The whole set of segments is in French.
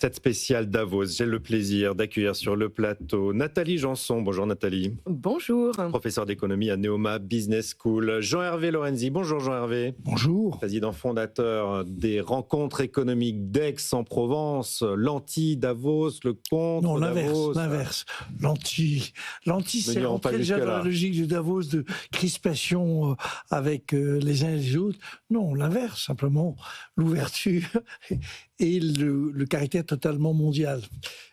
Cette spéciale Davos, j'ai le plaisir d'accueillir sur le plateau Nathalie Janson. Bonjour Nathalie. Bonjour. Professeur d'économie à Neoma Business School. Jean-Hervé Lorenzi. Bonjour Jean-Hervé. Bonjour. Président fondateur des rencontres économiques d'Aix-en-Provence. L'anti-Davos, le contre-Davos. Non, l'inverse. L'anti, c'est rentrer déjà dans la logique de Davos, de crispation avec les uns et les autres. Non, l'inverse, simplement l'ouverture et le caractère totalement mondial.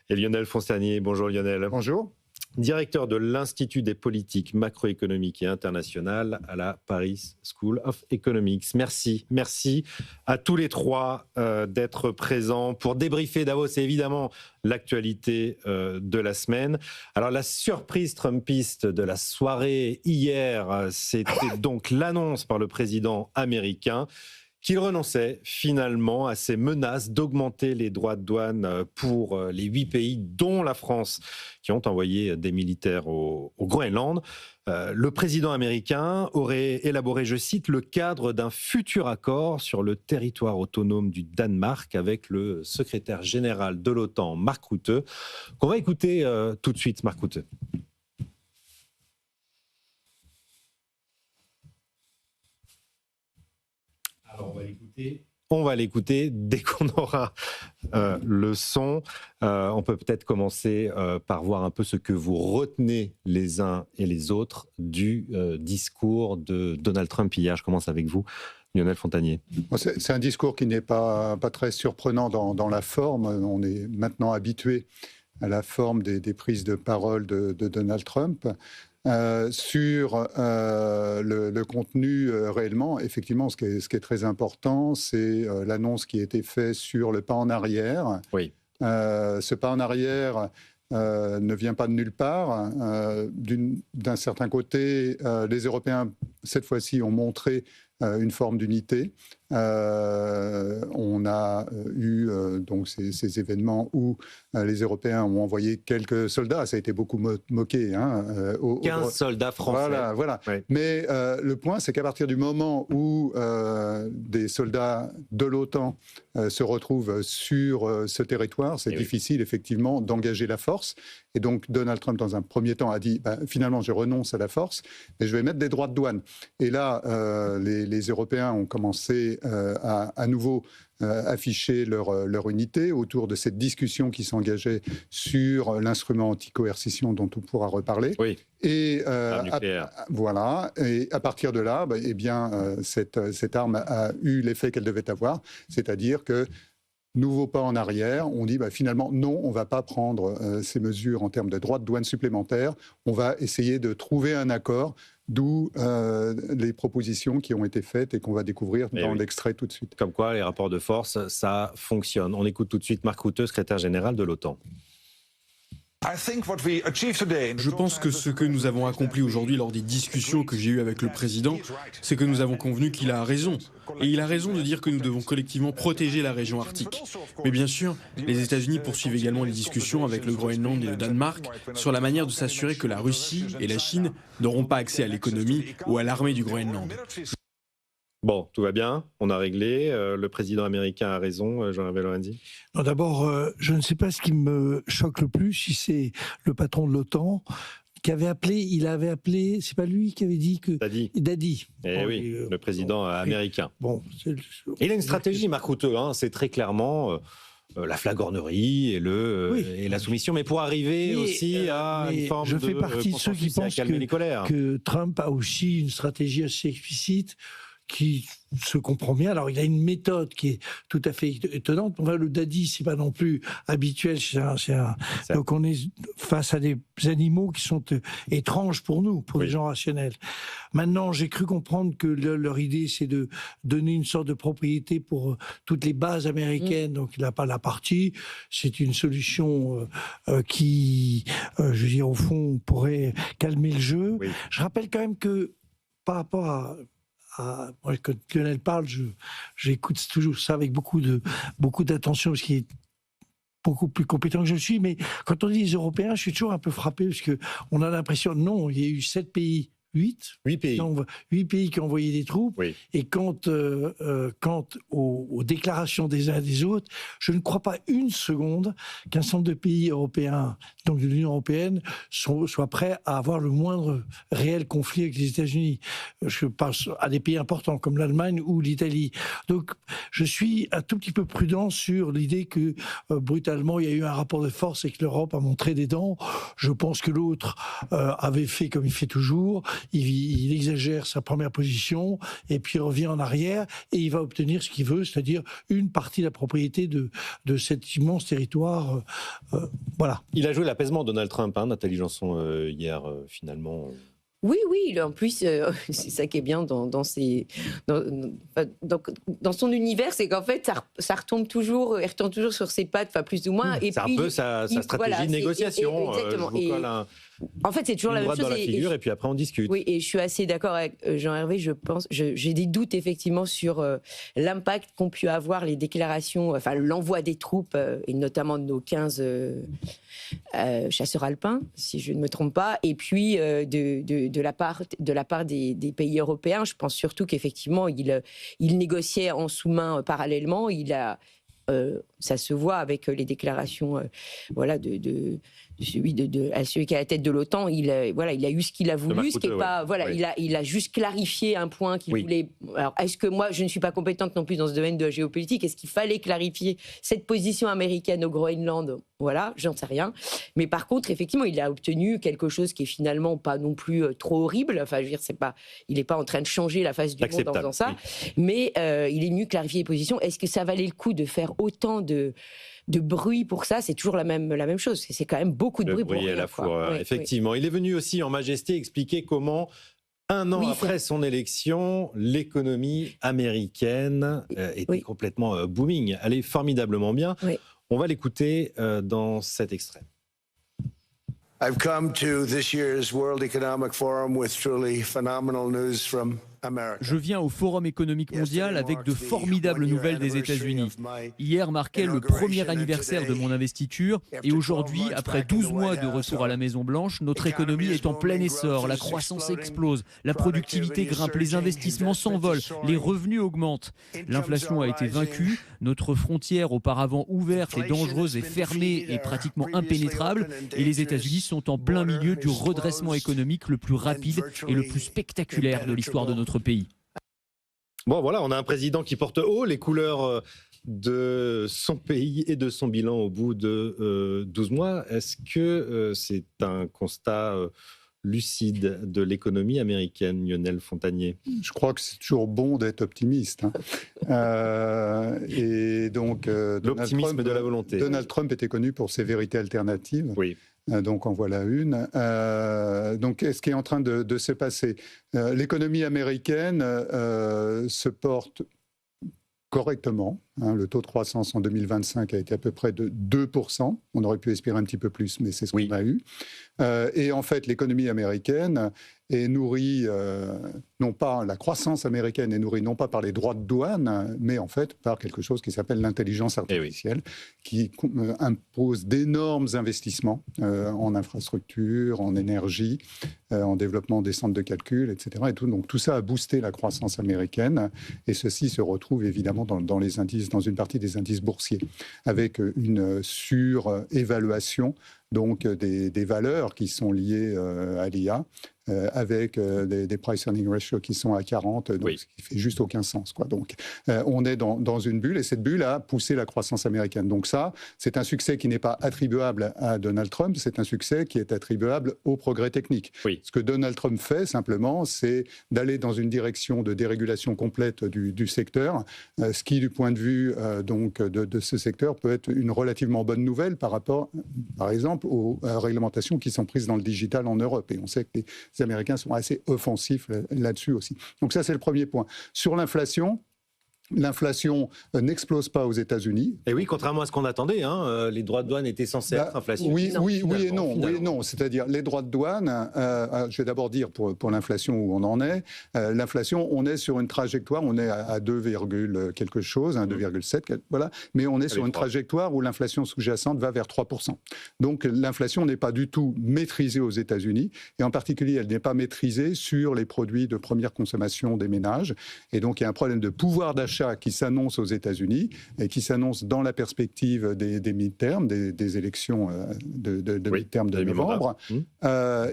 Et Lionel Fontanier. Bonjour Lionel. Bonjour. Directeur de l'Institut des politiques macroéconomiques et internationales à la Paris School of Economics. Merci à tous les trois d'être présents pour débriefer Davos et évidemment l'actualité de la semaine. Alors la surprise trumpiste de la soirée hier, c'était donc l'annonce par le président américain qu'il renonçait finalement à ses menaces d'augmenter les droits de douane pour les 8 pays, dont la France, qui ont envoyé des militaires au Groenland. Le président américain aurait élaboré, je cite, le cadre d'un futur accord sur le territoire autonome du Danemark avec le secrétaire général de l'OTAN, Mark Rutte, qu'on va écouter tout de suite, Mark Rutte. Alors, on va l'écouter dès qu'on aura le son. On peut peut-être commencer par voir un peu ce que vous retenez les uns et les autres du discours de Donald Trump hier. Je commence avec vous, Lionel Fontanier. C'est un discours qui n'est pas très surprenant dans la forme. On est maintenant habitué à la forme des prises de parole de Donald Trump. Sur le contenu réellement, effectivement, ce qui est très important, c'est l'annonce qui a été faite sur le pas en arrière. Oui. Ce pas en arrière ne vient pas de nulle part. D'un certain côté, les Européens, cette fois-ci, ont montré une forme d'unité. On a eu donc ces événements où les Européens ont envoyé quelques soldats. Ça a été beaucoup moqué. 15 soldats français. Voilà. Oui. Mais le point, c'est qu'à partir du moment où des soldats de l'OTAN se retrouvent sur ce territoire, c'est difficile effectivement d'engager la force. Et donc Donald Trump, dans un premier temps, a dit finalement, je renonce à la force, mais je vais mettre des droits de douane. Et là, les Européens ont commencé à nouveau afficher leur unité autour de cette discussion qui s'engageait sur l'instrument anti-coercition dont on pourra reparler. Oui. Et voilà. Et à partir de là, cette arme a eu l'effet qu'elle devait avoir, c'est-à-dire que nouveau pas en arrière, on dit finalement non, on ne va pas prendre ces mesures en termes de droits de douane supplémentaires, on va essayer de trouver un accord, d'où les propositions qui ont été faites et qu'on va découvrir dans l'extrait tout de suite. Comme quoi, les rapports de force, ça fonctionne. On écoute tout de suite Mark Rutte, secrétaire général de l'OTAN. Je pense que ce que nous avons accompli aujourd'hui lors des discussions que j'ai eues avec le président, c'est que nous avons convenu qu'il a raison. Et il a raison de dire que nous devons collectivement protéger la région arctique. Mais bien sûr, les États-Unis poursuivent également les discussions avec le Groenland et le Danemark sur la manière de s'assurer que la Russie et la Chine n'auront pas accès à l'économie ou à l'armée du Groenland. Bon, tout va bien, on a réglé. Le président américain a raison, Jean-Hervé Lorenzi. Non, d'abord, je ne sais pas ce qui me choque le plus, si c'est le patron de l'OTAN qui avait appelé, c'est pas lui qui avait dit que... Dadi. Le président américain. Bon, il a une stratégie, Mark Rutte, c'est très clairement... la flagornerie et la soumission, mais pour arriver aussi à une forme je fais partie de ceux qui pensent que Trump a aussi une stratégie assez explicite qui se comprend bien. Alors, il a une méthode qui est tout à fait étonnante. Enfin, le daddy, c'est pas non plus habituel. Donc, on est face à des animaux qui sont étranges pour nous, pour les gens rationnels. Maintenant, j'ai cru comprendre que leur idée, c'est de donner une sorte de propriété pour toutes les bases américaines. Donc, il n'a pas la partie. C'est une solution qui, je veux dire, au fond, pourrait calmer le jeu. Oui. Je rappelle quand même que, par rapport à moi, quand Lionel parle, j'écoute toujours ça avec beaucoup d'attention, parce qu'il est beaucoup plus compétent que je le suis. Mais quand on dit les Européens, je suis toujours un peu frappé, parce qu'on a l'impression, non, il y a eu 7 pays, 8 pays. 8 pays qui ont envoyé des troupes. Oui. Et quant aux déclarations des uns et des autres, je ne crois pas une seconde qu'un certain nombre de pays européens, donc de l'Union européenne, soient prêts à avoir le moindre réel conflit avec les États-Unis. Je pense à des pays importants comme l'Allemagne ou l'Italie. Donc, je suis un tout petit peu prudent sur l'idée que brutalement, il y a eu un rapport de force et que l'Europe a montré des dents. Je pense que l'autre avait fait comme il fait toujours. Il exagère sa première position et puis il revient en arrière et il va obtenir ce qu'il veut, c'est-à-dire une partie de la propriété de cet immense territoire. Voilà. Il a joué l'apaisement, Donald Trump, hein, Nathalie Janson, hier, finalement. Oui, en plus, c'est ça qui est bien dans son univers, c'est qu'en fait, ça retombe toujours, il retombe toujours sur ses pattes, enfin plus ou moins. C'est un peu sa stratégie de négociation. Exactement. Je vous colle en fait, c'est toujours la même chose. Dans la figure, et puis après, on discute. Oui, et je suis assez d'accord avec Jean-Hervé. J'ai des doutes effectivement sur l'impact qu'ont pu avoir les déclarations, enfin l'envoi des troupes, et notamment de nos 15 chasseurs alpins, si je ne me trompe pas, et puis de la part des pays européens. Je pense surtout qu'effectivement, il négociait en sous-main parallèlement. Ça se voit avec les déclarations de celui qui est à la tête de l'OTAN. Il a eu ce qu'il a voulu, ce qui est pas, il a juste clarifié un point qu'il voulait. Alors, est-ce que moi, je ne suis pas compétente non plus dans ce domaine de la géopolitique? Est-ce qu'il fallait clarifier cette position américaine au Groenland? Voilà, j'en sais rien. Mais par contre, effectivement, il a obtenu quelque chose qui est finalement pas non plus trop horrible. Enfin, je veux dire, il n'est pas en train de changer la face du monde en faisant ça. Oui. Mais il est venu clarifier les positions. Est-ce que ça valait le coup de faire autant de bruit pour ça? C'est toujours la même chose. C'est quand même beaucoup de bruit pour rien, à la fois. Oui, effectivement. Oui. Il est venu aussi en majesté expliquer comment, un an après son élection, l'économie américaine était complètement booming. Elle est formidablement bien. Oui. On va l'écouter dans cet extrait. I've come to this year's World Economic Forum with truly phenomenal news from America. Je viens au Forum économique mondial avec de formidables nouvelles des États-Unis. Hier marquait le premier anniversaire de mon investiture et aujourd'hui, après 12 mois de retour à la Maison-Blanche, notre économie est en plein essor, la croissance explose, la productivité grimpe, les investissements s'envolent, les revenus augmentent. L'inflation a été vaincue, notre frontière auparavant ouverte et dangereuse est fermée et pratiquement impénétrable et les États-Unis sont en plein milieu du redressement économique le plus rapide et le plus spectaculaire de l'histoire de notre pays. Bon, voilà, on a un président qui porte haut les couleurs de son pays et de son bilan au bout de 12 mois. Est-ce que c'est un constat lucide de l'économie américaine, Lionel Fontagnier? Je crois que c'est toujours bon d'être optimiste. Et donc, l'optimisme de la volonté. Donald Trump était connu pour ses vérités alternatives. Oui. Donc en voilà une. Donc qu'est-ce qui est en train de se passer? L'économie américaine se porte correctement. Le taux de croissance en 2025 a été à peu près de 2%. On aurait pu espérer un petit peu plus, mais c'est ce qu'on a eu. Et en fait, l'économie américaine est nourrie, non pas la croissance américaine est nourrie non pas par les droits de douane, mais en fait par quelque chose qui s'appelle l'intelligence artificielle, qui impose d'énormes investissements en infrastructure, en énergie, en développement des centres de calcul, etc. Et tout. Donc tout ça a boosté la croissance américaine, et ceci se retrouve évidemment dans les indices, dans une partie des indices boursiers, avec une surévaluation donc des valeurs qui sont liées à l'IA, avec des price earning ratio qui sont à 40, donc ce qui fait juste aucun sens, quoi. Donc on est dans une bulle, et cette bulle a poussé la croissance américaine. Donc ça, c'est un succès qui n'est pas attribuable à Donald Trump, c'est un succès qui est attribuable au progrès technique. Ce que Donald Trump fait simplement, c'est d'aller dans une direction de dérégulation complète du secteur, ce qui, du point de vue donc de ce secteur, peut être une relativement bonne nouvelle par rapport, par exemple, aux réglementations qui sont prises dans le digital en Europe. Et on sait que les Américains sont assez offensifs là-dessus aussi. Donc ça, c'est le premier point. Sur l'inflation, L'inflation n'explose pas aux États-Unis. Et oui, contrairement à ce qu'on attendait, les droits de douane étaient censés être inflationniste. Oui et non. C'est-à-dire, les droits de douane, je vais d'abord dire pour l'inflation où on en est. L'inflation, on est sur une trajectoire, on est à 2, quelque chose, 2,7, voilà. Mais on est sur une trajectoire où l'inflation sous-jacente va vers 3%. Donc, l'inflation n'est pas du tout maîtrisée aux États-Unis. Et en particulier, elle n'est pas maîtrisée sur les produits de première consommation des ménages. Et donc, il y a un problème de pouvoir d'achat qui s'annonce aux États-Unis et qui s'annonce dans la perspective des midterms, des élections de midterms de novembre.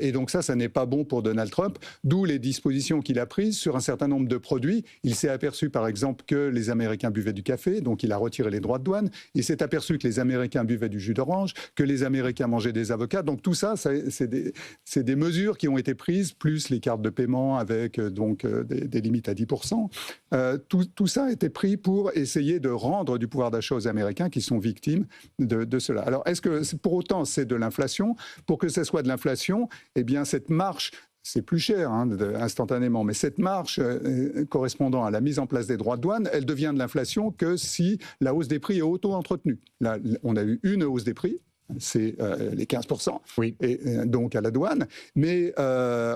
Et donc ça n'est pas bon pour Donald Trump, d'où les dispositions qu'il a prises sur un certain nombre de produits. Il s'est aperçu, par exemple, que les Américains buvaient du café, donc il a retiré les droits de douane. Il s'est aperçu que les Américains buvaient du jus d'orange, que les Américains mangeaient des avocats. Donc tout ça, c'est des mesures qui ont été prises, plus les cartes de paiement avec des limites à 10%. Tout ça a été pris pour essayer de rendre du pouvoir d'achat aux Américains qui sont victimes de cela. Alors, est-ce que pour autant c'est de l'inflation ? Pour que ce soit de l'inflation, eh bien cette marche, c'est plus cher instantanément, mais cette marche correspondant à la mise en place des droits de douane, elle devient de l'inflation que si la hausse des prix est auto-entretenue. Là, on a eu une hausse des prix. C'est les 15%, et donc à la douane. Mais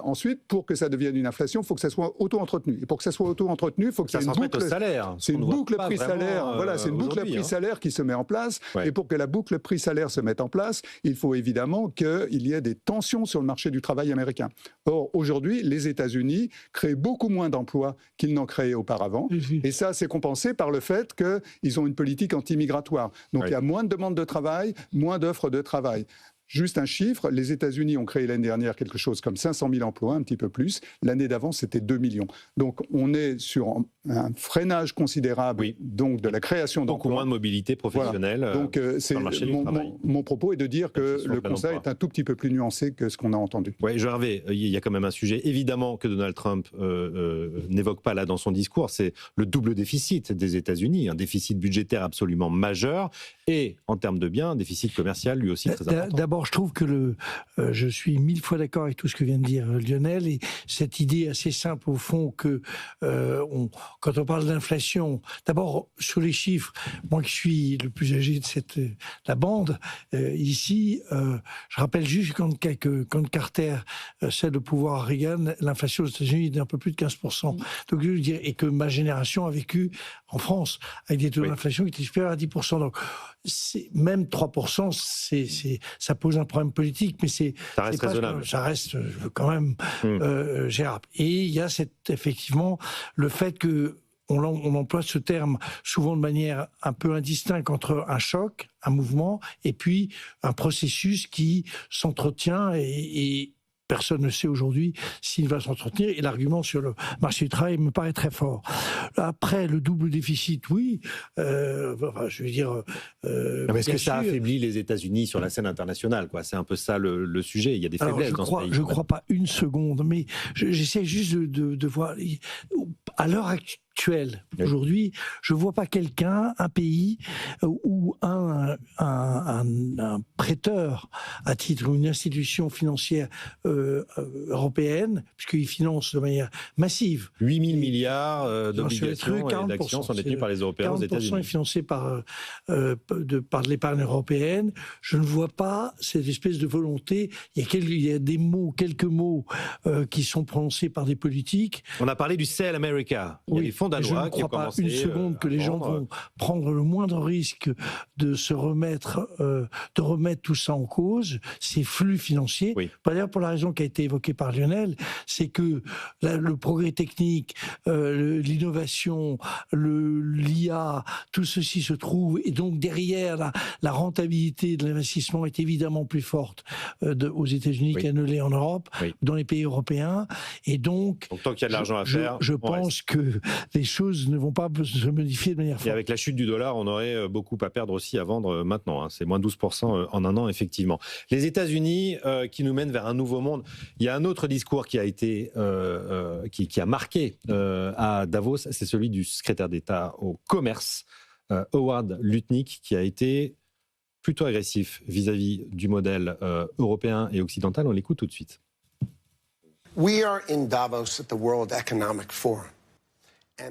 ensuite, pour que ça devienne une inflation, il faut que ça soit auto-entretenu. Et pour que ça soit auto-entretenu, il faut que ça ait une boucle salaire. C'est une boucle prix-salaire. Voilà, c'est une boucle prix-salaire qui se met en place. Et pour que la boucle prix-salaire se mette en place, il faut évidemment qu'il y ait des tensions sur le marché du travail américain. Or, aujourd'hui, les États-Unis créent beaucoup moins d'emplois qu'ils n'en créaient auparavant. Et ça, c'est compensé par le fait qu'ils ont une politique anti-migratoire. Donc, il y a moins de demandes de travail, moins d'offres de travail. Juste un chiffre, les États-Unis ont créé l'année dernière quelque chose comme 500 000 emplois, un petit peu plus. L'année d'avant, c'était 2 millions. Donc, on est sur un freinage considérable donc, de la création d'emplois. Beaucoup moins de mobilité professionnelle donc, sur le marché du travail. Mon propos est de dire que le constat est un tout petit peu plus nuancé que ce qu'on a entendu. Oui, Hervé, il y a quand même un sujet, évidemment, que Donald Trump n'évoque pas là dans son discours, c'est le double déficit des États-Unis, un déficit budgétaire absolument majeur et, en termes de biens, un déficit commercial lui aussi très important. D'abord, je trouve que je suis 1000 fois d'accord avec tout ce que vient de dire Lionel, et cette idée assez simple au fond que quand on parle d'inflation, d'abord sur les chiffres, moi qui suis le plus âgé de la bande ici, je rappelle juste quand Carter cède le pouvoir à Reagan, l'inflation aux États-Unis est d'un peu plus de 15%. Donc je veux dire, et que ma génération a vécu en France avec des taux d'inflation qui étaient supérieurs à 10%. Donc même 3%, ça pose un problème politique, mais ça reste raisonnable. Ça reste quand même gérable. Et il y a effectivement le fait que on emploie ce terme souvent de manière un peu indistincte entre un choc, un mouvement, et puis un processus qui s'entretient et personne ne sait aujourd'hui s'il va s'entretenir, et l'argument sur le marché du travail me paraît très fort. Après, le double déficit, oui. Je veux dire... est-ce que ça affaiblit les États-Unis sur la scène internationale, quoi ? C'est un peu ça le sujet. Il y a des faiblesses dans ce pays. Je ne crois pas une seconde, mais j'essaie juste de voir... À l'heure actuelle, aujourd'hui, je ne vois pas quelqu'un, un pays ou un prêteur à titre, une institution financière européenne, puisqu'il finance de manière massive. 8 000 milliards d'obligations et d'actions sont détenues par les Européens aux États-Unis. 40% est financé par l'épargne européenne. Je ne vois pas cette espèce de volonté. Il y a quelques mots qui sont prononcés par des politiques. On a parlé du Sell America. Il y a des fonds danois qui ont commencé. Je ne crois pas une seconde que les gens vont prendre le moindre risque de se remettre, de remettre tout ça en cause, ces flux financiers. D'ailleurs, pour la raison qui a été évoquée par Lionel, c'est que le progrès technique, l'innovation, l'IA, tout ceci se trouve, et donc derrière la rentabilité de l'investissement est évidemment plus forte aux États-Unis qu'elle ne l'est en Europe, dans les pays européens, et donc tant qu'il y a de l'argent à faire, je pense que les choses ne vont pas se modifier de manière forte. Et avec la chute du dollar, on aurait beaucoup à perdre aussi à vendre maintenant. C'est moins 12% en un an, effectivement. Les États-Unis qui nous mènent vers un nouveau monde. Il y a un autre discours qui a été, qui a marqué à Davos, c'est celui du secrétaire d'État au commerce, Howard Lutnick, qui a été plutôt agressif vis-à-vis du modèle européen et occidental. On l'écoute tout de suite. We are in Davos at the World Economic Forum.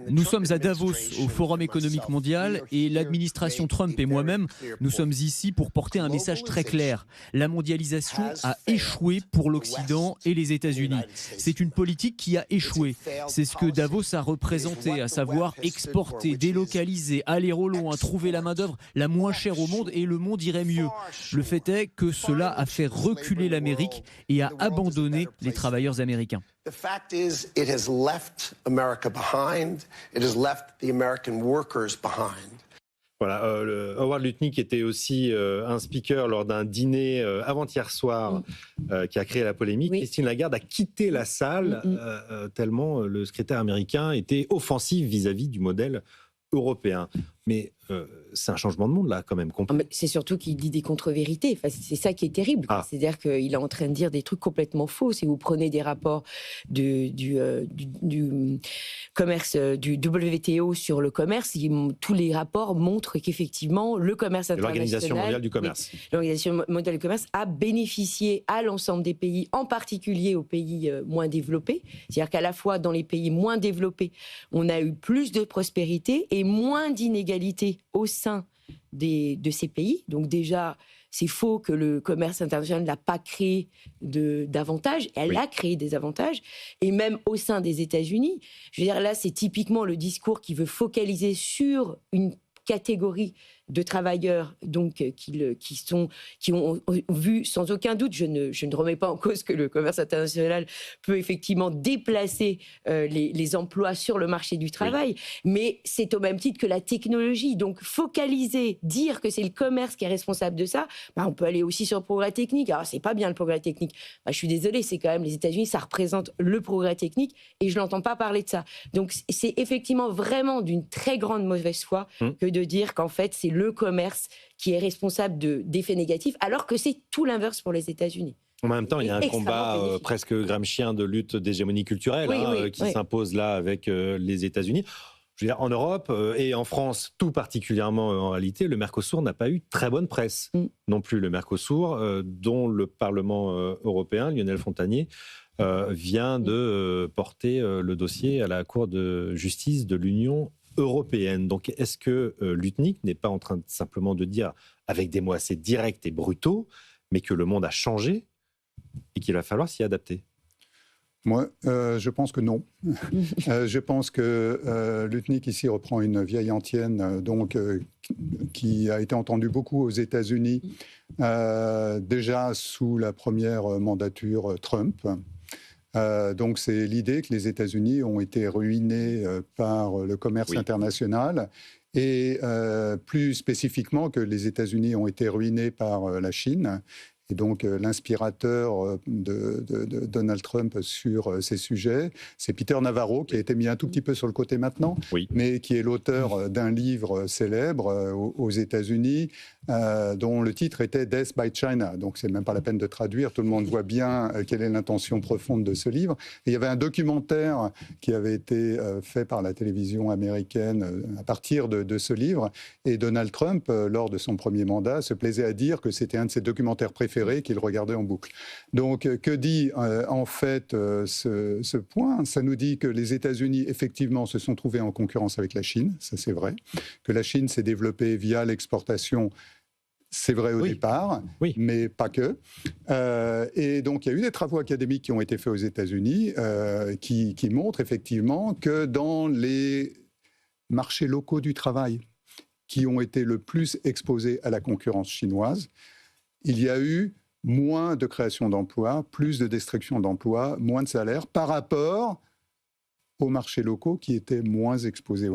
Nous sommes à Davos, au Forum économique mondial, et l'administration Trump et moi-même, nous sommes ici pour porter un message très clair. La mondialisation a échoué pour l'Occident et les États-Unis. C'est une politique qui a échoué. C'est ce que Davos a représenté, à savoir exporter, délocaliser, aller au loin, trouver la main-d'œuvre la moins chère au monde, et le monde irait mieux. Le fait est que cela a fait reculer l'Amérique et a abandonné les travailleurs américains. The fact is, it has left America behind. It has left the American workers behind. Voilà, Howard Lutnick était aussi un speaker lors d'un dîner avant-hier soir qui a créé la polémique. Oui. Christine Lagarde a quitté la salle tellement le secrétaire américain était offensif vis-à-vis du modèle européen. Mais c'est un changement de monde, là, quand même. C'est surtout qu'il dit des contre-vérités. Enfin, c'est ça qui est terrible. C'est-à-dire qu'il est en train de dire des trucs complètement faux. Si vous prenez des rapports du commerce, du WTO sur le commerce, tous les rapports montrent qu'effectivement, le commerce international... L'Organisation mondiale du commerce. Oui, l'Organisation mondiale du commerce a bénéficié à l'ensemble des pays, en particulier aux pays moins développés. C'est-à-dire qu'à la fois, dans les pays moins développés, on a eu plus de prospérité et moins d'inégalités au sein de ces pays. Donc déjà, c'est faux que le commerce international n'a pas créé d'avantages. Elle a créé des avantages. Et même au sein des États-Unis, je veux dire, là, c'est typiquement le discours qui veut focaliser sur une catégorie de travailleurs donc, qui ont vu, sans aucun doute, je ne remets pas en cause que le commerce international peut effectivement déplacer les emplois sur le marché du travail, mais c'est au même titre que la technologie. Donc focaliser, dire que c'est le commerce qui est responsable de ça, on peut aller aussi sur le progrès technique. Alors c'est pas bien le progrès technique. Je suis désolée, c'est quand même les États-Unis, ça représente le progrès technique et je n'entends pas parler de ça. Donc c'est effectivement vraiment d'une très grande mauvaise foi que de dire qu'en fait c'est le commerce qui est responsable d'effets négatifs, alors que c'est tout l'inverse pour les États-Unis. En même temps, il y a un combat presque gramscien de lutte d'hégémonie culturelle qui s'impose là avec les États-Unis. Je veux dire, en Europe et en France, tout particulièrement en réalité, le Mercosur n'a pas eu très bonne presse non plus. Le Mercosur, dont le Parlement européen, Lionel Fontanier, vient de porter le dossier à la Cour de justice de l'Union européenne. Donc, est-ce que Lutnick n'est pas en train simplement de dire, avec des mots assez directs et brutaux, mais que le monde a changé et qu'il va falloir s'y adapter ? Moi, je pense que non. Je pense que Lutnick ici reprend une vieille antienne qui a été entendue beaucoup aux États-Unis, déjà sous la première mandature Trump. Donc c'est l'idée que les États-Unis ont été ruinés par le commerce international et plus spécifiquement que les États-Unis ont été ruinés par la Chine. Et donc, l'inspirateur de Donald Trump sur ces sujets, c'est Peter Navarro, qui a été mis un tout petit peu sur le côté maintenant, mais qui est l'auteur d'un livre célèbre aux États-Unis, dont le titre était Death by China. Donc, c'est même pas la peine de traduire. Tout le monde voit bien quelle est l'intention profonde de ce livre. Et il y avait un documentaire qui avait été fait par la télévision américaine à partir de ce livre. Et Donald Trump, lors de son premier mandat, se plaisait à dire que c'était un de ses documentaires préférés qu'il regardait en boucle. Donc, que dit en fait ce point ? Ça nous dit que les États-Unis, effectivement, se sont trouvés en concurrence avec la Chine, ça c'est vrai, que la Chine s'est développée via l'exportation. C'est vrai au départ, mais pas que. Et donc, il y a eu des travaux académiques qui ont été faits aux États-Unis qui montrent effectivement que dans les marchés locaux du travail qui ont été le plus exposés à la concurrence chinoise, il y a eu moins de création d'emplois, plus de destruction d'emplois, moins de salaires par rapport aux marchés locaux qui étaient moins exposés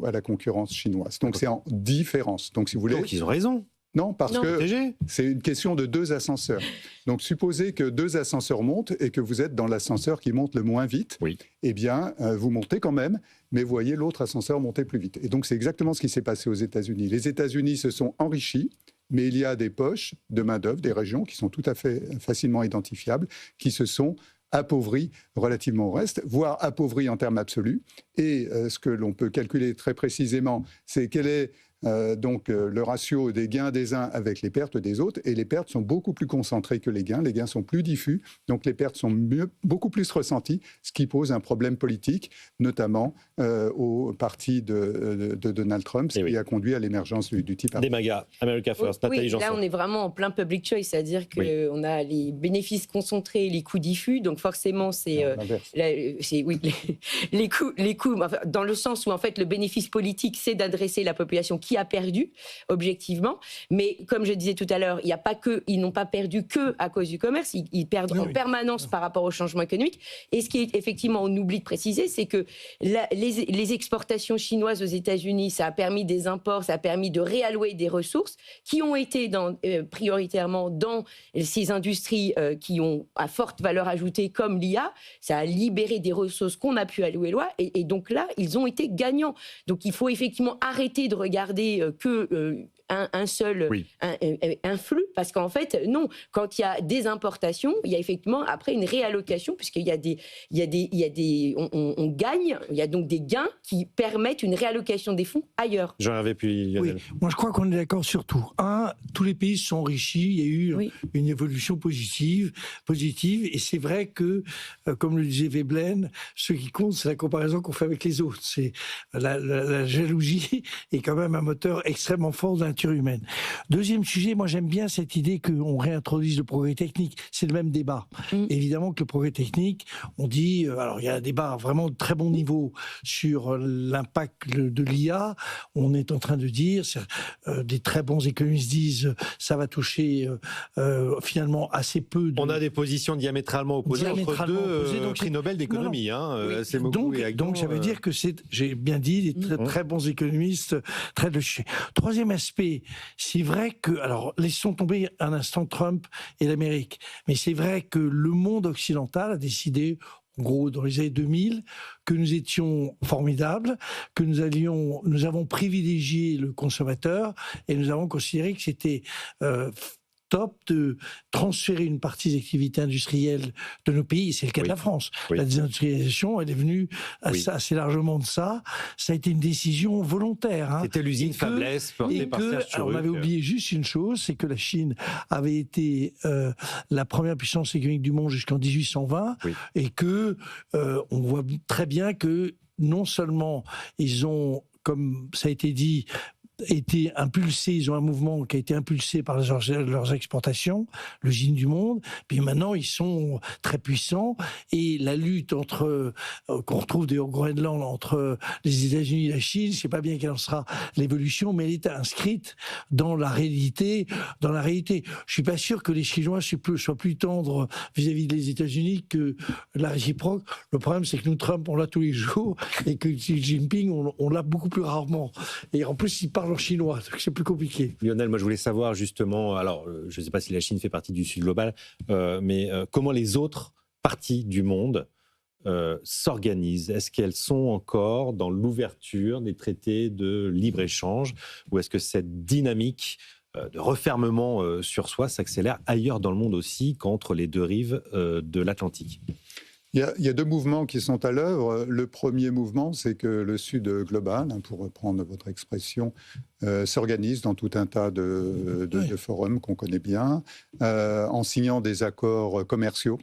à la concurrence chinoise. Donc c'est en différence. Donc si vous voulez, donc ils ont raison. Non, parce que c'est une question de deux ascenseurs. Donc supposez que deux ascenseurs montent et que vous êtes dans l'ascenseur qui monte le moins vite. Eh bien, vous montez quand même, mais vous voyez l'autre ascenseur monter plus vite. Et donc c'est exactement ce qui s'est passé aux États-Unis. Les États-Unis se sont enrichis, mais il y a des poches de main-d'œuvre, des régions qui sont tout à fait facilement identifiables, qui se sont appauvries relativement au reste, voire appauvries en termes absolus. Et ce que l'on peut calculer très précisément, c'est quelle est donc le ratio des gains des uns avec les pertes des autres, et les pertes sont beaucoup plus concentrées que les gains sont plus diffus, donc les pertes sont beaucoup plus ressenties, ce qui pose un problème politique, notamment au parti de Donald Trump, ce qui a conduit à l'émergence du Tea Party. Des MAGA, America First, Nathalie Janson. Là on est vraiment en plein public choice, c'est-à-dire qu'on a les bénéfices concentrés et les coûts diffus, donc forcément c'est les coûts, dans le sens où en fait le bénéfice politique c'est d'adresser la population qui a perdu objectivement, mais comme je disais tout à l'heure, ils n'ont pas perdu que à cause du commerce, ils perdent en permanence par rapport au changement économique. Et ce qui est effectivement, on oublie de préciser, c'est que les exportations chinoises aux États-Unis, ça a permis des imports, ça a permis de réallouer des ressources qui ont été prioritairement dans ces industries qui ont à forte valeur ajoutée comme l'IA. Ça a libéré des ressources qu'on a pu allouer loin, et donc là, ils ont été gagnants. Donc il faut effectivement arrêter de regarder que un seul un flux, parce qu'en fait, non, quand il y a des importations, il y a effectivement après une réallocation, puisqu'il y a on gagne, il y a donc des gains qui permettent une réallocation des fonds ailleurs. Jean-Hervé, puis Lionel. Oui, moi je crois qu'on est d'accord sur tout. Tous les pays se sont enrichis, il y a eu une évolution positive, et c'est vrai que, comme le disait Veblen, ce qui compte, c'est la comparaison qu'on fait avec les autres. C'est la jalousie est quand même un moteur extrêmement fort de la nature humaine. Deuxième sujet, moi j'aime bien cette idée qu'on réintroduise le progrès technique. C'est le même débat. Évidemment que le progrès technique, on dit, alors il y a un débat vraiment de très bon niveau sur l'impact de l'IA. On est en train de dire, des très bons économistes disent, ça va toucher finalement assez peu de... On a des positions diamétralement opposées entre deux prix Nobel d'économie. Donc ça veut dire que j'ai bien dit, des très bons économistes, très de chez. Troisième aspect, c'est vrai que, alors laissons tomber un instant Trump et l'Amérique, mais c'est vrai que le monde occidental a décidé, en gros, dans les années 2000, que nous étions formidables, que nous avons privilégié le consommateur, et nous avons considéré que c'était top de transférer une partie des activités industrielles de nos pays, et c'est le cas de la France. La désindustrialisation, elle est venue assez largement de ça. Ça a été une décision volontaire. C'était l'usine faiblesse portée par Serge Tchuruk. On avait oublié juste une chose, c'est que la Chine avait été la première puissance économique du monde jusqu'en 1820, et que on voit très bien que non seulement ils ont, comme ça a été dit, ils ont un mouvement qui a été impulsé par leurs exportations, l'usine du monde, puis maintenant ils sont très puissants, et la lutte qu'on retrouve au Groenland entre les États-Unis et la Chine, je ne sais pas bien quelle sera l'évolution, mais elle est inscrite dans la réalité. Je ne suis pas sûr que les Chinois soient plus tendres vis-à-vis des États-Unis que la réciproque. Le problème, c'est que nous, Trump, on l'a tous les jours, et que Xi Jinping, on l'a beaucoup plus rarement. Et en plus, il parle en chinois, donc c'est plus compliqué. Lionel, moi je voulais savoir justement, alors je ne sais pas si la Chine fait partie du Sud global, mais comment les autres parties du monde s'organisent? Est-ce qu'elles sont encore dans l'ouverture des traités de libre-échange, ou est-ce que cette dynamique de refermement sur soi s'accélère ailleurs dans le monde aussi qu'entre les deux rives de l'Atlantique? Il y a deux mouvements qui sont à l'œuvre. Le premier mouvement, c'est que le Sud global, pour reprendre votre expression, s'organise dans tout un tas de forums qu'on connaît bien, en signant des accords commerciaux,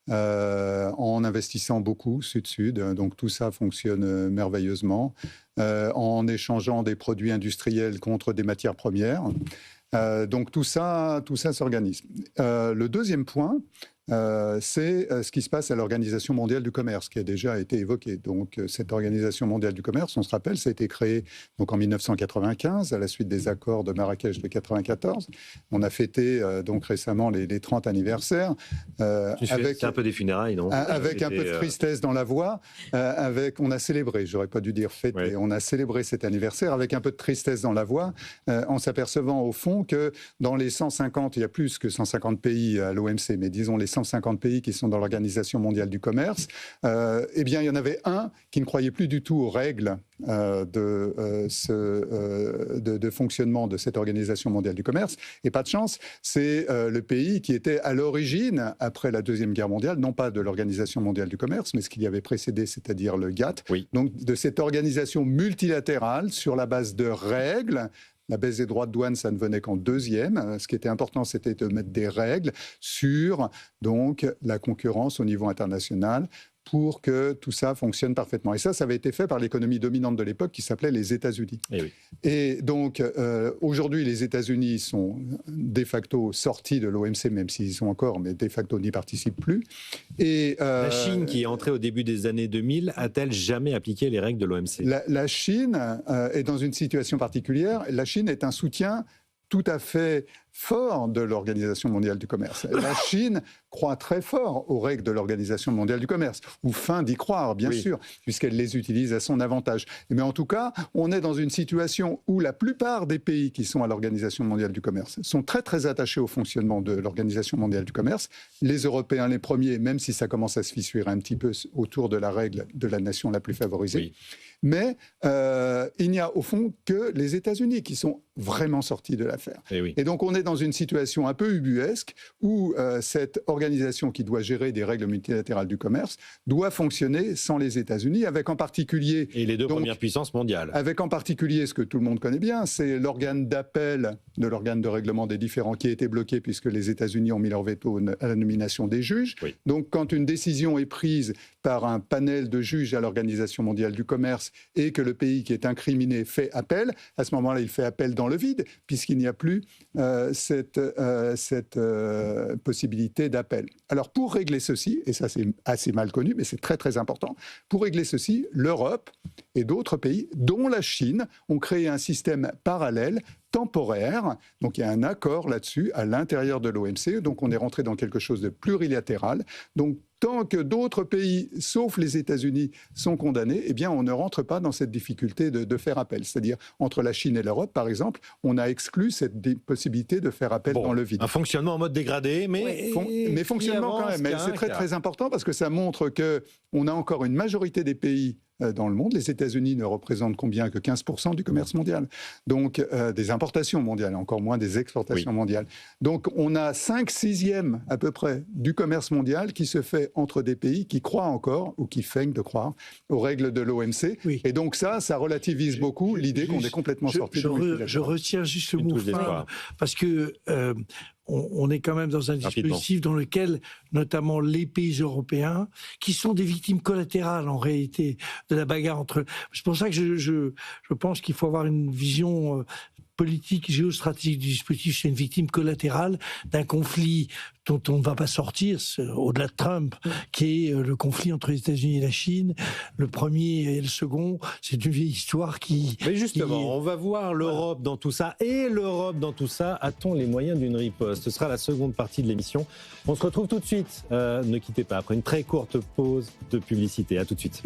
en investissant beaucoup Sud-Sud. Donc tout ça fonctionne merveilleusement, en échangeant des produits industriels contre des matières premières. Donc tout ça s'organise. Le deuxième point, c'est ce qui se passe à l'Organisation mondiale du commerce, qui a déjà été évoqué. Donc, cette Organisation mondiale du commerce, on se rappelle, ça a été créé donc, en 1995, à la suite des accords de Marrakech de 1994. On a fêté donc récemment les 30 anniversaires. C'est un peu des funérailles, non? Avec un peu de tristesse dans la voix. On a célébré, j'aurais pas dû dire fêté, on a célébré cet anniversaire avec un peu de tristesse dans la voix, en s'apercevant au fond que dans les 150, il y a plus que 150 pays à l'OMC, mais disons les 150 250 pays qui sont dans l'Organisation mondiale du commerce, eh bien, il y en avait un qui ne croyait plus du tout aux règles de fonctionnement de cette Organisation mondiale du commerce. Et pas de chance, c'est le pays qui était à l'origine, après la Deuxième Guerre mondiale, non pas de l'Organisation mondiale du commerce, mais ce qui y avait précédé, c'est-à-dire le GATT. Oui. Donc, de cette organisation multilatérale sur la base de règles. La baisse des droits de douane, ça ne venait qu'en deuxième. Ce qui était important, c'était de mettre des règles sur donc, la concurrence au niveau international pour que tout ça fonctionne parfaitement. Et ça avait été fait par l'économie dominante de l'époque qui s'appelait les États-Unis. Et donc, aujourd'hui, les États-Unis sont de facto sortis de l'OMC, même s'ils y sont encore, mais de facto n'y participent plus. Et, la Chine, qui est entrée au début des années 2000, a-t-elle jamais appliqué les règles de l'OMC ? La Chine est dans une situation particulière. La Chine est un soutien tout à fait fort de l'Organisation mondiale du commerce. La Chine croit très fort aux règles de l'Organisation mondiale du commerce, ou feint d'y croire, bien sûr, puisqu'elle les utilise à son avantage. Mais en tout cas, on est dans une situation où la plupart des pays qui sont à l'Organisation mondiale du commerce sont très, très attachés au fonctionnement de l'Organisation mondiale du commerce. Les Européens, les premiers, même si ça commence à se fissurer un petit peu autour de la règle de la nation la plus favorisée. Oui. Mais il n'y a au fond que les États-Unis qui sont vraiment sortis de l'affaire. Et donc on est dans une situation un peu ubuesque où cette organisation qui doit gérer des règles multilatérales du commerce doit fonctionner sans les États-Unis, avec en particulier... Et les deux premières puissances mondiales. Avec en particulier ce que tout le monde connaît bien, c'est l'organe d'appel de l'organe de règlement des différends qui a été bloqué puisque les États-Unis ont mis leur veto à la nomination des juges. Donc quand une décision est prise par un panel de juges à l'Organisation mondiale du commerce et que le pays qui est incriminé fait appel, à ce moment-là, il fait appel dans le vide, puisqu'il n'y a plus cette possibilité d'appel. Alors, pour régler ceci, et ça c'est assez mal connu, mais c'est très très important, pour régler ceci, l'Europe et d'autres pays, dont la Chine, ont créé un système parallèle temporaire. Donc il y a un accord là-dessus à l'intérieur de l'OMC. Donc on est rentré dans quelque chose de plurilatéral. Donc tant que d'autres pays, sauf les États-Unis, sont condamnés, eh bien on ne rentre pas dans cette difficulté de faire appel. C'est-à-dire entre la Chine et l'Europe, par exemple, on a exclu cette possibilité de faire appel dans le vide. Un fonctionnement en mode dégradé, mais fonctionnement quand même. Mais c'est très très important parce que ça montre que on a encore une majorité des pays dans le monde. Les États-Unis ne représentent combien que 15% du commerce mondial. Donc, des importations mondiales, encore moins des exportations mondiales. Donc, on a 5/6 à peu près du commerce mondial qui se fait entre des pays qui croient encore, ou qui feignent de croire, aux règles de l'OMC. Et donc ça relativise beaucoup l'idée qu'on est complètement sorti de je retiens juste le mot fin, parce que... on est quand même dans un dispositif dans lequel, notamment les pays européens, qui sont des victimes collatérales en réalité de la bagarre entre... C'est pour ça que je pense qu'il faut avoir une vision politique, géostratégique du dispositif. C'est une victime collatérale d'un conflit dont on ne va pas sortir, au-delà de Trump, qui est le conflit entre les États-Unis et la Chine. Le premier et le second, c'est une vieille histoire qui... Mais justement, on va voir l'Europe dans tout ça. Et l'Europe dans tout ça, a-t-on les moyens d'une riposte ? Ce sera la seconde partie de l'émission. On se retrouve tout de suite. Ne quittez pas, après une très courte pause de publicité. À tout de suite.